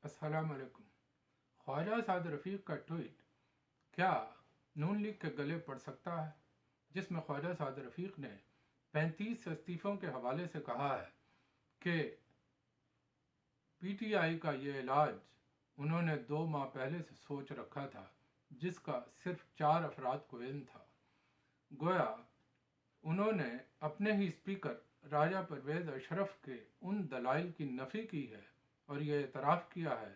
अस्सलाम वालेकुम। ख्वाजा साद रफ़ीक का ट्वीट क्या नून लीग के गले पड़ सकता है, जिसमें ख्वाजा साद रफ़ीक ने 35 इस्तीफ़ों के हवाले से कहा है कि पीटीआई का ये इलाज उन्होंने 2 माह पहले से सोच रखा था, जिसका सिर्फ 4 अफराद को इल्म था। गोया उन्होंने अपने ही स्पीकर राजा परवेज़ अशरफ के उन दलाइल की नफ़ी की है और ये एतराफ़ किया है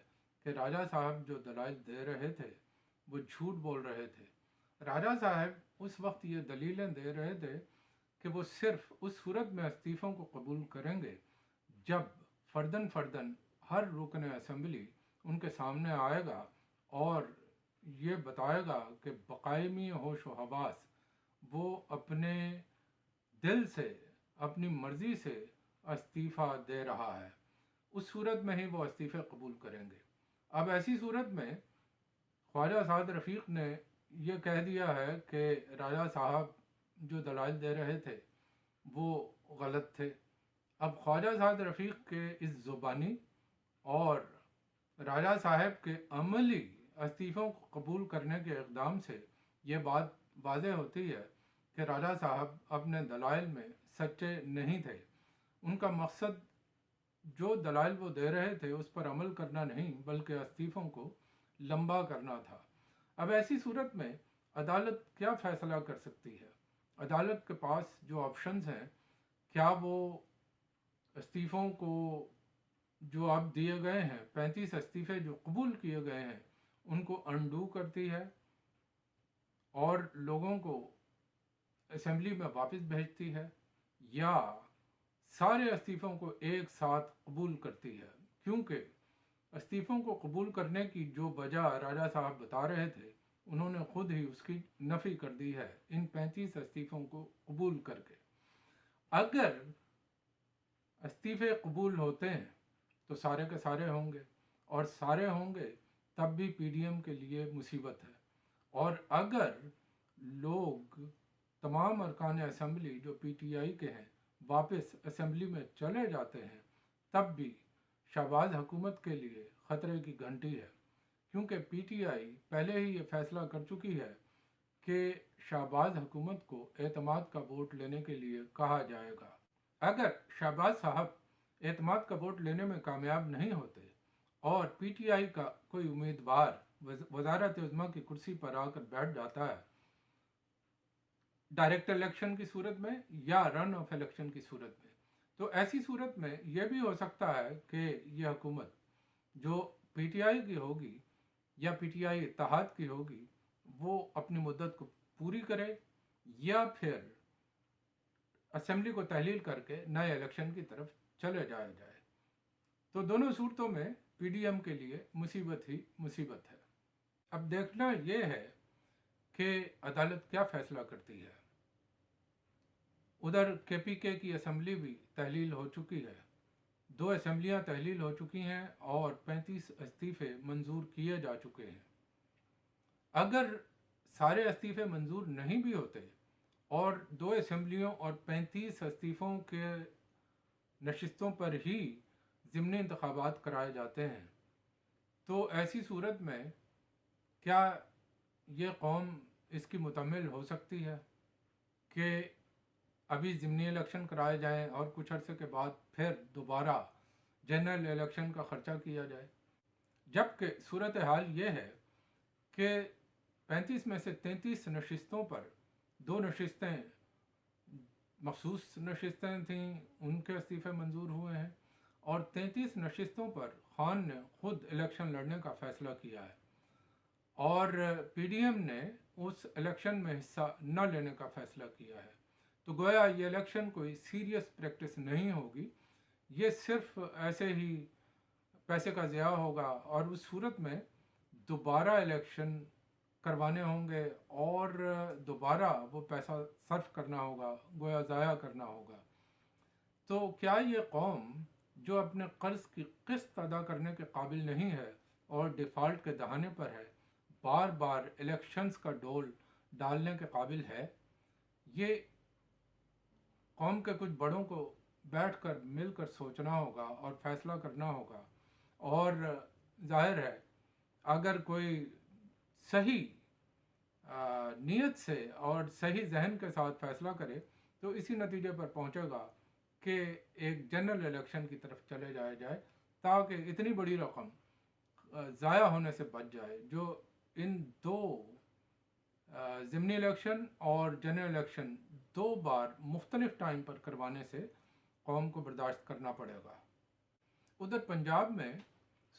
कि राजा साहब जो दलाइल दे रहे थे वो झूठ बोल रहे थे। राजा साहब उस वक्त ये दलीलें दे रहे थे कि वो सिर्फ उस सूरत में इस्तीफ़ों को कबूल करेंगे जब फ़र्दन फ़र्दन हर रुकन असम्बली उनके सामने आएगा और ये बताएगा कि बकायमी होश व हवास वो अपने दिल से अपनी मर्ज़ी से इस्तीफ़ा दे रहा है। उस सूरत में ही वो इस्तीफ़े कबूल करेंगे। अब ऐसी सूरत में ख्वाजा साद रफ़ीक ने ये कह दिया है कि राजा साहब जो दलाइल दे रहे थे वो गलत थे। अब ख्वाजा साद रफ़ीक के इस ज़ुबानी और राजा साहब के अमली इस्तीफ़ों को कबूल करने के इक़दाम से ये बात वाज़ेह होती है कि राजा साहब अपने दलाइल में सच्चे नहीं थे। उनका मकसद जो दलाइल वो दे रहे थे उस पर अमल करना नहीं बल्कि इस्तीफ़ों को लंबा करना था। अब ऐसी सूरत में अदालत क्या फ़ैसला कर सकती है? अदालत के पास जो ऑप्शंस हैं, क्या वो इस्तीफ़ों को जो अब दिए गए हैं 35 इस्तीफ़े जो कबूल किए गए हैं उनको अनडू करती है और लोगों को असेंबली में वापस भेजती है, या सारे इस्तीफ़ों को एक साथ कबूल करती है? क्योंकि इस्तीफ़ों को कबूल करने की जो वजह राजा साहब बता रहे थे उन्होंने खुद ही उसकी नफ़ी कर दी है इन 35 इस्तीफ़ों को कबूल करके। अगर इस्तीफ़े कबूल होते हैं तो सारे के सारे होंगे, और सारे होंगे तब भी पीडीएम के लिए मुसीबत है। और अगर लोग तमाम अरकान असम्बली जो पीटीआई के हैं वापस असम्बली में चले जाते हैं तब भी शहबाज हुकूमत के लिए ख़तरे की घंटी है, क्योंकि पीटीआई पहले ही ये फैसला कर चुकी है कि शहबाज हुकूमत को एतमाद का वोट लेने के लिए कहा जाएगा। अगर शहबाज साहब एतमाद का वोट लेने में कामयाब नहीं होते और पीटीआई का कोई उम्मीदवार वजारत उज़्मा की कुर्सी पर आकर बैठ जाता है डायरेक्ट इलेक्शन की सूरत में या रन ऑफ इलेक्शन की सूरत में, तो ऐसी सूरत में यह भी हो सकता है कि यह हुकूमत जो पीटीआई की होगी या पीटीआई इत्तेहाद की होगी वो अपनी मुद्दत को पूरी करे या फिर असेंबली को तहलील करके नए इलेक्शन की तरफ चले जाया जाए। तो दोनों सूरतों में पीडीएम के लिए मुसीबत ही मुसीबत है। अब देखना यह है कि अदालत क्या फैसला करती है। उधर केपीके की असेंबली भी तहलील हो चुकी है, 2 असेंबलियां तहलील हो चुकी हैं और 35 इस्तीफ़े मंजूर किए जा चुके हैं। अगर सारे इस्तीफ़े मंजूर नहीं भी होते और 2 असेंबलियों और 35 इस्तीफ़ों के नशिस्तों पर ही ज़िमनी इंतखाबात कराए जाते हैं, तो ऐसी सूरत में क्या ये कौम इसकी मुतमिल हो सकती है कि अभी ज़िमनी इलेक्शन कराए जाएं और कुछ अरसे के बाद फिर दोबारा जनरल इलेक्शन का ख़र्चा किया जाए? जबकि सूरत हाल ये है कि 35 में से 33 नशिस्तों पर 2 नशिस्तें मखसूस नशिस्तें थीं, उनके इस्तीफ़े मंजूर हुए हैं, और 33 नशिस्तों पर खान ने खुद इलेक्शन लड़ने का फ़ैसला किया है और पीडीएम ने उस इलेक्शन में हिस्सा न लेने का फ़ैसला किया है। तो गोया ये इलेक्शन कोई सीरियस प्रैक्टिस नहीं होगी, ये सिर्फ ऐसे ही पैसे का ज़िया होगा और उस सूरत में दोबारा इलेक्शन करवाने होंगे और दोबारा वो पैसा सर्फ करना होगा, गोया ज़ाया करना होगा। तो क्या ये कौम जो अपने कर्ज़ की किस्त अदा करने के काबिल नहीं है और डिफ़ॉल्ट के दहाने पर है, बार बार इलेक्शंस का डोल डालने के काबिल है? ये कौम के कुछ बड़ों को बैठकर मिलकर सोचना होगा और फैसला करना होगा और ظاہر ہے اگر کوئی صحیح نیت سے اور صحیح ذہن کے ساتھ فیصلہ کرے تو اسی نتیجے پر پہنچے گا کہ ایک جنرل الیکشن کی طرف چلے جائے تاکہ اتنی بڑی رقم ضائع ہونے سے بچ جائے جو ان دو ضمنی الیکشن اور جنرل الیکشن دو بار مختلف ٹائم پر کروانے سے قوم کو برداشت کرنا پڑے گا۔ ادھر پنجاب میں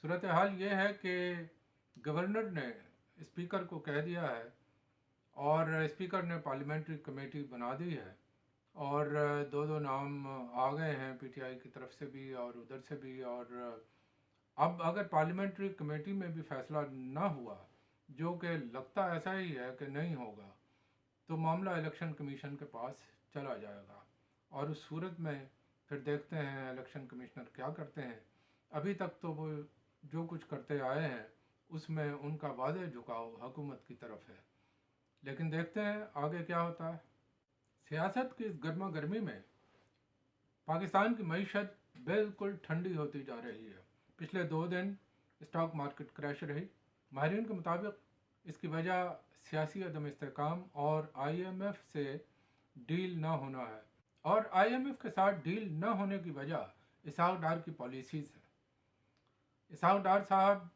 صورتحال یہ ہے کہ گورنر نے اسپیکر کو کہہ دیا ہے اور اسپیکر نے پارلیمنٹری کمیٹی بنا دی ہے اور دو نام آ گئے ہیں پی ٹی آئی کی طرف سے بھی اور ادھر سے بھی، اور اب اگر پارلیمنٹری کمیٹی میں بھی فیصلہ نہ ہوا، جو کہ لگتا ایسا ہی ہے کہ نہیں ہوگا، تو معاملہ الیکشن کمیشن کے پاس چلا جائے گا، اور اس صورت میں پھر دیکھتے ہیں الیکشن کمشنر کیا کرتے ہیں۔ ابھی تک تو وہ جو کچھ کرتے آئے ہیں اس میں ان کا واضح جھکاؤ حکومت کی طرف ہے، لیکن دیکھتے ہیں آگے کیا ہوتا ہے۔ سیاست کی اس گرما گرمی میں پاکستان کی معیشت بالکل ٹھنڈی ہوتی جا رہی ہے۔ پچھلے 2 دن اسٹاک مارکیٹ کریش رہی۔ ماہرین کے مطابق اس کی وجہ سیاسی عدم استحکام اور آئی ایم ایف سے ڈیل نہ ہونا ہے، اور آئی ایم ایف کے ساتھ ڈیل نہ ہونے کی وجہ اسحاق ڈار کی پالیسیز ہے۔ اسحاق ڈار صاحب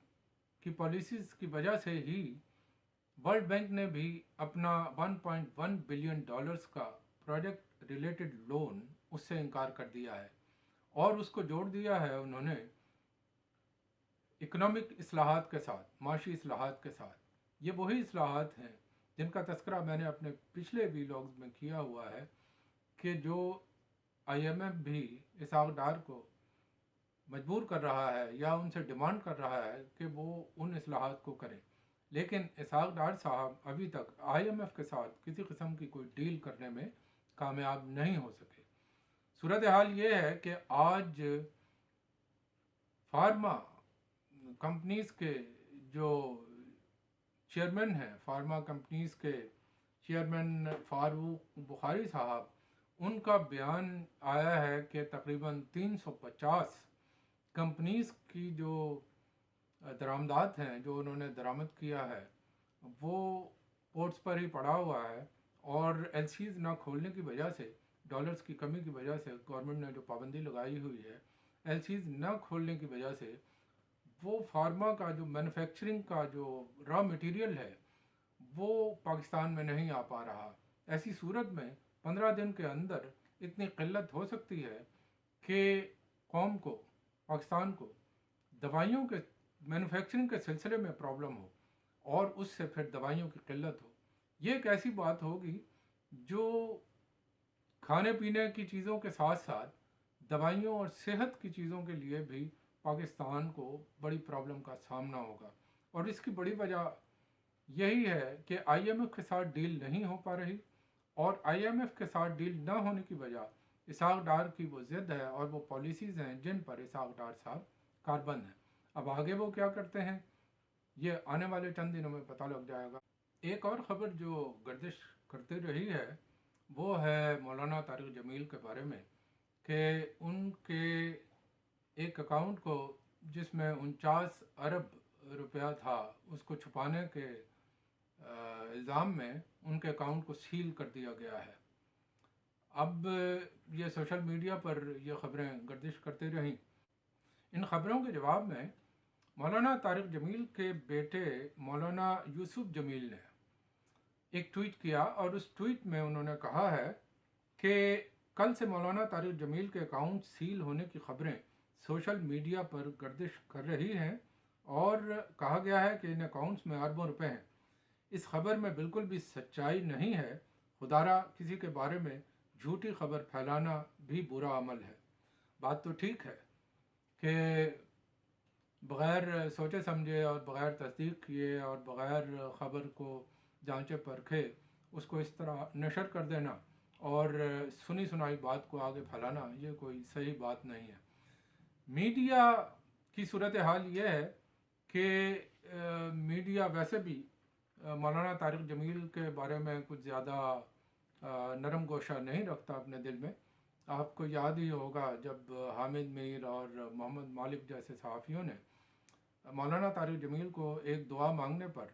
کی پالیسیز کی وجہ سے ہی ورلڈ بینک نے بھی اپنا $1.1 بلین کا پروجیکٹ ریلیٹڈ لون اس سے انکار کر دیا ہے، اور اس کو جوڑ دیا ہے انہوں نے اکنامک اصلاحات کے ساتھ، معاشی اصلاحات کے ساتھ۔ یہ وہی اصلاحات ہیں جن کا تذکرہ میں نے اپنے پچھلے ویلاگز میں کیا ہوا ہے کہ جو آئی ایم ایف بھی اسحاق ڈار کو مجبور کر رہا ہے یا ان سے ڈیمانڈ کر رہا ہے کہ وہ ان اصلاحات کو کریں، لیکن اسحاق ڈار صاحب ابھی تک آئی ایم ایف کے ساتھ کسی قسم کی کوئی ڈیل کرنے میں کامیاب نہیں ہو سکے۔ صورتحال یہ ہے کہ آج فارما کمپنیز کے جو چیئرمین ہیں، فارما کمپنیز کے چیئرمین فاروق بخاری صاحب، ان کا بیان آیا ہے کہ تقریباً 350 کمپنیز کی جو درآمدات ہیں، جو انہوں نے درآمد کیا ہے، وہ پورٹس پر ہی پڑا ہوا ہے، اور ایل سیز نہ کھولنے کی وجہ سے، ڈالرز کی کمی کی وجہ سے گورنمنٹ نے جو پابندی لگائی ہوئی ہے ایل سیز نہ کھولنے کی وجہ سے، وہ فارما کا جو مینوفیکچرنگ کا جو را مٹیریل ہے وہ پاکستان میں نہیں آ پا رہا۔ ایسی صورت میں 15 دن کے اندر اتنی قلت ہو سکتی ہے کہ قوم کو، پاکستان کو دوائیوں کے مینوفیکچرنگ کے سلسلے میں پرابلم ہو، اور اس سے پھر دوائیوں کی قلت ہو۔ یہ ایک ایسی بات ہوگی جو کھانے پینے کی چیزوں کے ساتھ ساتھ دوائیوں اور صحت کی چیزوں کے لیے بھی پاکستان کو بڑی پرابلم کا سامنا ہوگا، اور اس کی بڑی وجہ یہی ہے کہ آئی ایم ایف کے ساتھ ڈیل نہیں ہو پا رہی، اور آئی ایم ایف کے ساتھ ڈیل نہ ہونے کی وجہ اسحاق ڈار کی وہ ضد ہے اور وہ پالیسیز ہیں جن پر اسحاق ڈار صاحب کاربند ہیں۔ اب آگے وہ کیا کرتے ہیں یہ آنے والے چند دنوں میں پتہ لگ جائے گا۔ ایک اور خبر جو گردش کرتی رہی ہے وہ ہے مولانا طارق جمیل کے بارے میں، کہ ان کے ایک اکاؤنٹ کو جس میں 49 ارب روپیہ تھا، اس کو چھپانے کے الزام میں ان کے اکاؤنٹ کو سیل کر دیا گیا ہے۔ اب یہ سوشل میڈیا پر یہ خبریں گردش کرتی رہیں۔ ان خبروں کے جواب میں مولانا طارق جمیل کے بیٹے مولانا یوسف جمیل نے ایک ٹویٹ کیا، اور اس ٹویٹ میں انہوں نے کہا ہے کہ کل سے مولانا طارق جمیل کے اکاؤنٹ سیل ہونے کی خبریں سوشل میڈیا پر گردش کر رہی ہیں، اور کہا گیا ہے کہ ان اکاؤنٹس میں اربوں روپے ہیں۔ اس خبر میں بالکل بھی سچائی نہیں ہے، خدارا کسی کے بارے میں جھوٹی خبر پھیلانا بھی برا عمل ہے۔ بات تو ٹھیک ہے کہ بغیر سوچے سمجھے اور بغیر تصدیق کیے اور بغیر خبر کو جانچے پرکھے اس کو اس طرح نشر کر دینا اور سنی سنائی بات کو آگے پھیلانا، یہ کوئی صحیح بات نہیں ہے۔ میڈیا کی صورتحال یہ ہے کہ میڈیا ویسے بھی مولانا طارق جمیل کے بارے میں کچھ زیادہ نرم گوشہ نہیں رکھتا اپنے دل میں۔ آپ کو یاد ہی ہوگا جب حامد میر اور محمد مالک جیسے صحافیوں نے मौलाना तारिक जमील को एक दुआ मांगने पर,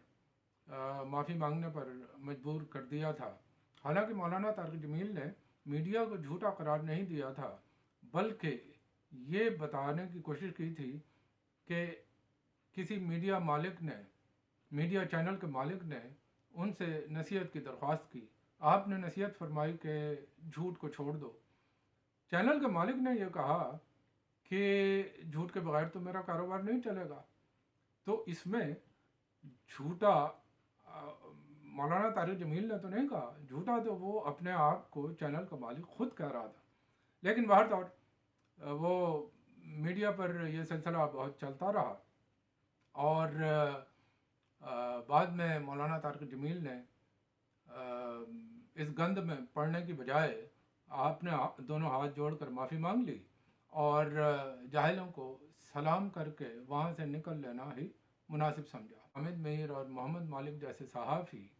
माफ़ी मांगने पर मजबूर कर दिया था। हालांकि मौलाना तारिक जमील ने मीडिया को झूठा करार नहीं दिया था, बल्कि ये बताने की कोशिश की थी कि किसी मीडिया चैनल के मालिक ने उनसे नसीहत की दरख्वास्त की। आपने नसीहत फरमाई कि झूठ को छोड़ दो। चैनल के मालिक ने यह कहा कि झूठ के बगैर तो मेरा कारोबार नहीं चलेगा। तो इसमें झूठा मौलाना तारिक जमील ने तो नहीं कहा, झूठा तो वो अपने आप को चैनल का मालिक खुद कह रहा था। लेकिन बहरतौर वो मीडिया पर यह सिलसिला बहुत चलता रहा और बाद में मौलाना तारिक जमील ने इस गंद में पड़ने की बजाय आपने दोनों हाथ जोड़कर माफ़ी मांग ली और जाहिलों को सलाम करके वहाँ से निकल लेना ही मुनासिब समझा। हामिद मीर और मोहम्मद मालिक जैसे सहाफ़ी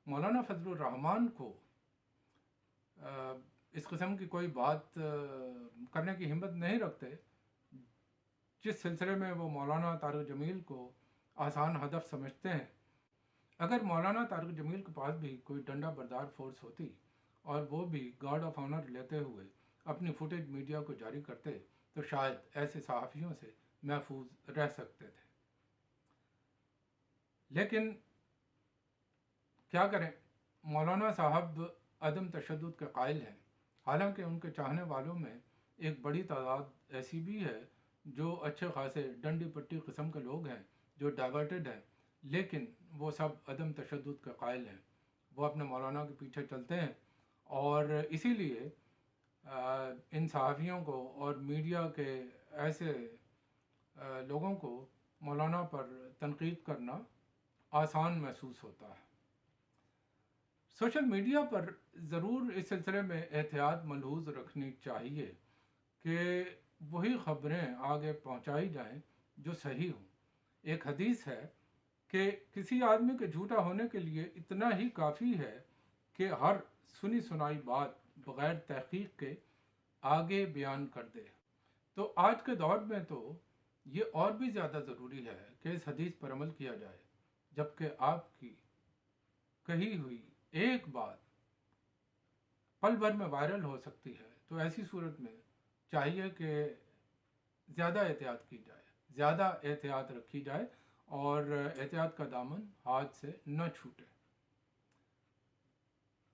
मौलाना फजलुर रहमान को इस किस्म की कोई बात करने की हिम्मत नहीं रखते जिस सिलसिले में वो मौलाना तारिक जमील को आसान हदफ समझते हैं। अगर मौलाना तारिक जमील के पास भी कोई डंडा बरदार फोर्स होती और वो भी गार्ड ऑफ ऑनर लेते हुए अपनी फुटेज मीडिया को जारी करते तो शायद ऐसे सहाफ़ियों से महफूज रह सकते थे। लेकिन क्या करें, मौलाना साहब अदम तशद्दुद के कायल हैं। हालांकि उनके चाहने वालों में एक बड़ी तादाद ऐसी भी है जो अच्छे खासे डंडी पट्टी किस्म के लोग हैं, जो डाइवर्टेड हैं, लेकिन वो सब अदम तशद्दुद के कायल हैं। वो अपने मौलाना के पीछे चलते हैं और इसीलिए इन सहाफ़ियों को और मीडिया के ऐसे लोगों को मौलाना पर तनकीद करना आसान महसूस होता है। सोशल मीडिया पर ज़रूर इस सिलसिले में एहतियात मलहूज़ रखनी चाहिए कि वही ख़बरें आगे पहुंचाई जाएं जो सही हों। एक हदीस है कि किसी आदमी के झूठा होने के लिए इतना ही काफ़ी है कि हर सुनी सुनाई बात बग़ैर तहक़ीक़ के आगे बयान कर दे। तो आज के दौर में तो ये और भी ज़्यादा ज़रूरी है कि इस हदीस पर अमल किया जाए। जबकि आपकी कही हुई एक बात पल भर में वायरल हो सकती है, तो ऐसी सूरत में चाहिए कि ज़्यादा एहतियात की जाए, ज़्यादा एहतियात रखी जाए और एहतियात का दामन हाथ से न छूटे।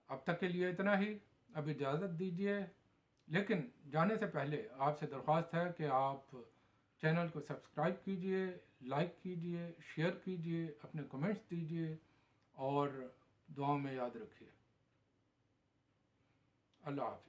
अब तक के लिए इतना ही, अब इजाज़त दीजिए। लेकिन जाने से पहले आपसे दरख्वास्त है कि आप चैनल को सब्सक्राइब कीजिए, लाइक कीजिए, शेयर कीजिए, अपने कमेंट्स दीजिए और दुआओं में याद रखिए। अल्लाह हाफ़िज़।